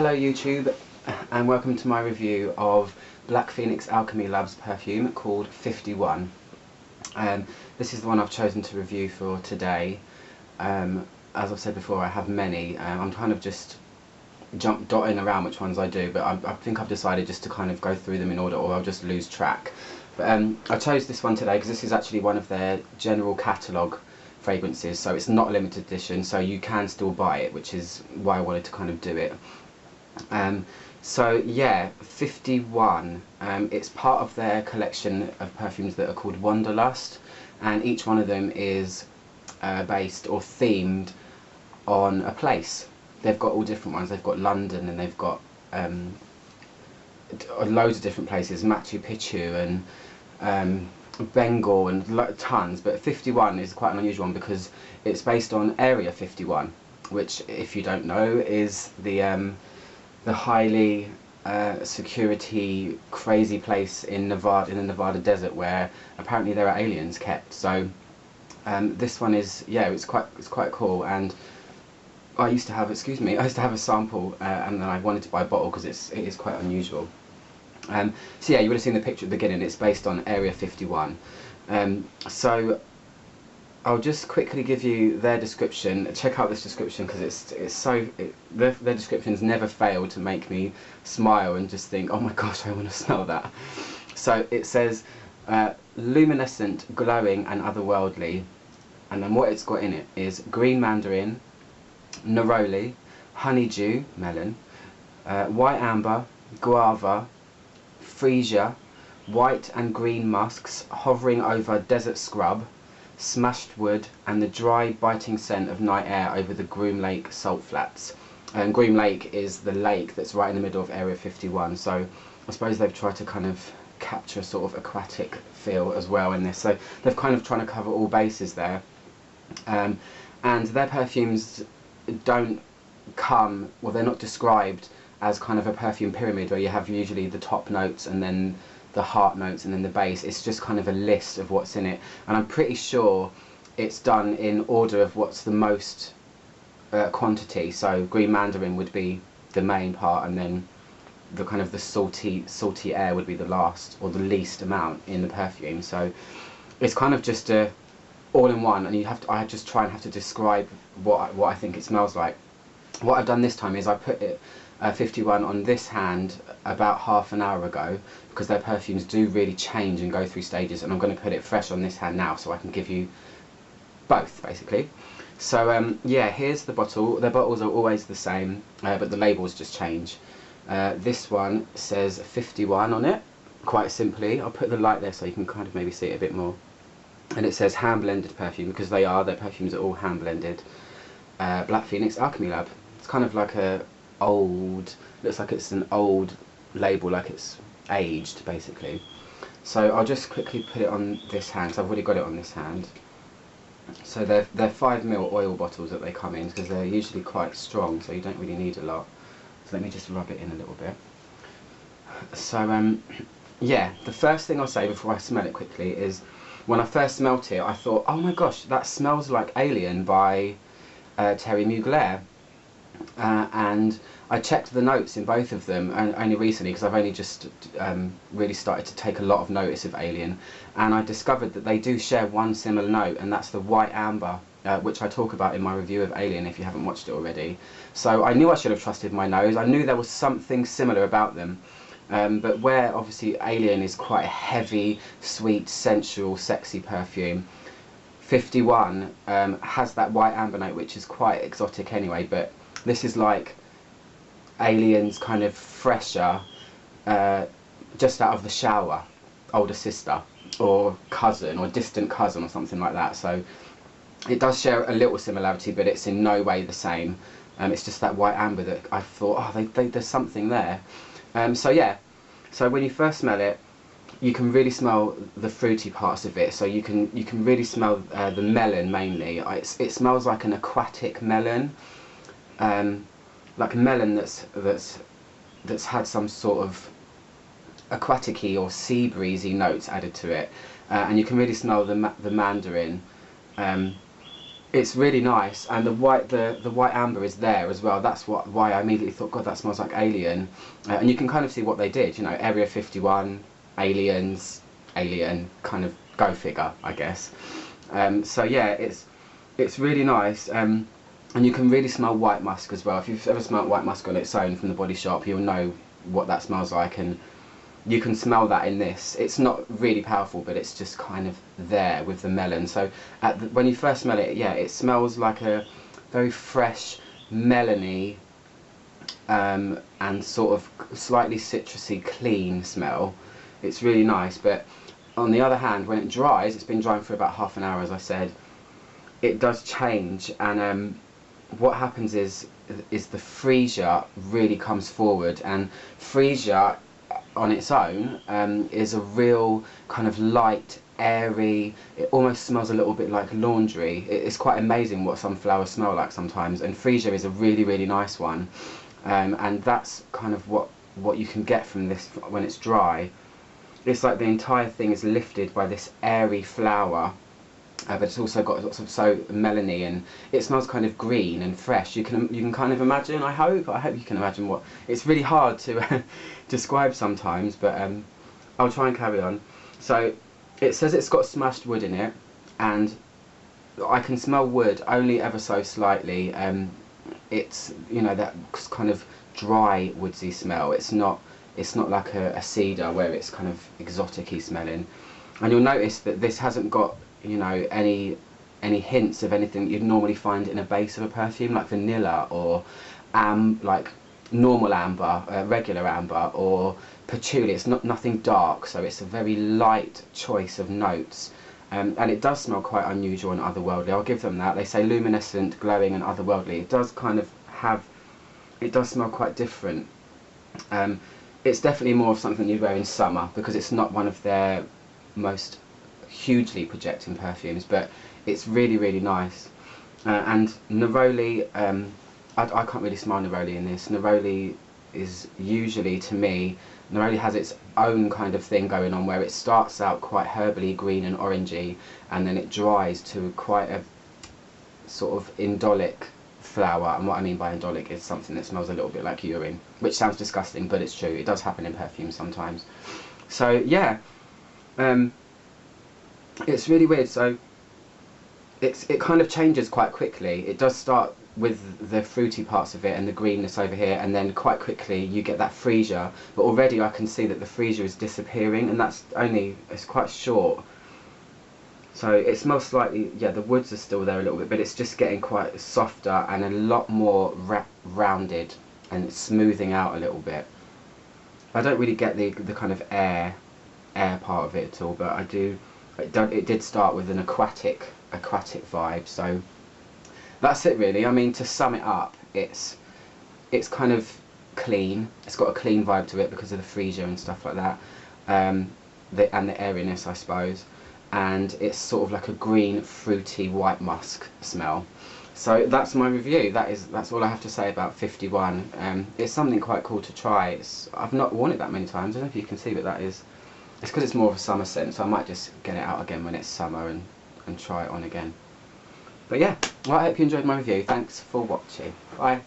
Hello YouTube, and welcome to my review of Black Phoenix Alchemy Labs perfume called 51. This is the one I've chosen to review for today. As I've said before, I have many. I'm kind of just dotting around which ones I do, but I think I've decided just to kind of go through them in order or I'll just lose track. But I chose this one today because this is actually one of their general catalogue fragrances, so it's not a limited edition, so you can still buy it, which is why I wanted to kind of do it. So yeah, 51, it's part of their collection of perfumes that are called Wanderlust, and each one of them is based or themed on a place. They've got all different ones. They've got London, and they've got loads of different places, Machu Picchu and Bengal and tons, but 51 is quite an unusual one because it's based on Area 51, which, if you don't know, is the highly security crazy place in Nevada, in the Nevada desert, where apparently there are aliens kept. So this one is, yeah, it's quite cool. And I used to have a sample, and then I wanted to buy a bottle because it is quite unusual. So yeah, you would have seen the picture at the beginning. It's based on Area 51. So I'll just quickly give you their description. Check out this description because their descriptions never fail to make me smile and just think, oh my gosh, I want to smell that. So it says luminescent, glowing and otherworldly, and then what it's got in it is green mandarin, neroli, honeydew, melon, white amber, guava, freesia, white and green musks hovering over desert scrub, smashed wood, and the dry biting scent of night air over the Groom Lake salt flats. And Groom Lake is the lake that's right in the middle of Area 51, so I suppose they've tried to kind of capture a sort of aquatic feel as well in this, so they've kind of trying to cover all bases there. And their perfumes don't come, well, they're not described as kind of a perfume pyramid where you have usually the top notes and then the heart notes and then the base. It's just kind of a list of what's in it, and I'm pretty sure it's done in order of what's the most quantity. So green mandarin would be the main part, and then the kind of the salty air would be the last or the least amount in the perfume. So it's kind of just a all in one, and I just try and have to describe what I think it smells like. What I've done this time is I put it 51 on this hand about half an hour ago, because their perfumes do really change and go through stages, and I'm going to put it fresh on this hand now so I can give you both basically. So yeah, here's the bottle. Their bottles are always the same, but the labels just change. This one says 51 on it, quite simply. I'll put the light there so you can kind of maybe see it a bit more. And it says hand blended perfume, because their perfumes are all hand blended. Black Phoenix Alchemy Lab. It's kind of like looks like it's an old label, like it's aged basically. So I'll just quickly put it on this hand, because I've already got it on this hand. So they're 5ml oil bottles that they come in, because they're usually quite strong, so you don't really need a lot. So let me just rub it in a little bit. So yeah, the first thing I'll say before I smell it quickly is, when I first smelt it, I thought, oh my gosh, that smells like Alien by Terry Mugler. And I checked the notes in both of them only recently, because I've only just really started to take a lot of notice of Alien, and I discovered that they do share one similar note, and that's the white amber, which I talk about in my review of Alien if you haven't watched it already. So I knew I should have trusted my nose. I knew there was something similar about them, but where obviously Alien is quite a heavy, sweet, sensual, sexy perfume, 51 has that white amber note, which is quite exotic anyway, but this is like Alien's kind of fresher, just out of the shower, older sister or cousin or distant cousin or something like that. So it does share a little similarity, but it's in no way the same. It's just that white amber that I thought, oh, there's something there. So yeah, so when you first smell it, you can really smell the fruity parts of it. So you can really smell the melon mainly. It smells like an aquatic melon. Like a melon that's had some sort of aquatic-y or sea breezy notes added to it, and you can really smell the mandarin, It's really nice, and the white amber is there as well. That's why I immediately thought, God, that smells like Alien. And you can kind of see what they did. You know, Area 51, aliens, Alien, kind of go figure, I guess. So yeah, it's really nice. And you can really smell white musk as well. If you've ever smelled white musk on its own from the Body Shop, you'll know what that smells like, and you can smell that in this. It's not really powerful, but it's just kind of there with the melon. So when you first smell it, yeah, it smells like a very fresh, melony, and sort of slightly citrusy, clean smell. It's really nice. But on the other hand, when it dries, it's been drying for about half an hour, as I said, it does change, and what happens is the freesia really comes forward, and freesia on its own is a real kind of light, airy, it almost smells a little bit like laundry. It's quite amazing what some flowers smell like sometimes, and freesia is a really, really nice one, and that's kind of what you can get from this when it's dry. It's like the entire thing is lifted by this airy flower, but it's also got lots of so melony, and it smells kind of green and fresh. You can kind of imagine. I hope you can imagine what. It's really hard to describe sometimes, but I'll try and carry on. So it says it's got smashed wood in it, and I can smell wood only ever so slightly. It's, you know, that kind of dry woodsy smell. It's not like a cedar where it's kind of exotic-y smelling. And you'll notice that this hasn't got, you know, any hints of anything you'd normally find in a base of a perfume, like vanilla or like normal amber, regular amber, or patchouli. It's nothing dark, so it's a very light choice of notes, and it does smell quite unusual and otherworldly. I'll give them that. They say luminescent, glowing, and otherworldly. It does kind of have, it does smell quite different. It's definitely more of something you'd wear in summer, because it's not one of their most hugely projecting perfumes, but it's really, really nice. And neroli, I can't really smell neroli in this. Neroli is usually, to me, neroli has its own kind of thing going on, where it starts out quite herbally green and orangey, and then it dries to quite a sort of indolic flower. And what I mean by indolic is something that smells a little bit like urine, which sounds disgusting, but it's true. It does happen in perfume sometimes. So yeah, it's really weird. So it kind of changes quite quickly. It does start with the fruity parts of it and the greenness over here, and then quite quickly you get that freesia, but already I can see that the freesia is disappearing, and it's quite short. So it smells slightly, yeah, the woods are still there a little bit, but it's just getting quite softer and a lot more rounded, and it's smoothing out a little bit. I don't really get the kind of air part of it at all, but I do. It did start with an aquatic vibe. So that's it really. I mean, to sum it up, it's kind of clean. It's got a clean vibe to it because of the freesia and stuff like that, and the airiness, I suppose. And it's sort of like a green, fruity, white musk smell. So that's my review. That's all I have to say about 51. It's something quite cool to try. I've not worn it that many times. I don't know if you can see, but that is. It's because it's more of a summer scent, so I might just get it out again when it's summer and try it on again. But yeah, well, I hope you enjoyed my review. Thanks for watching. Bye.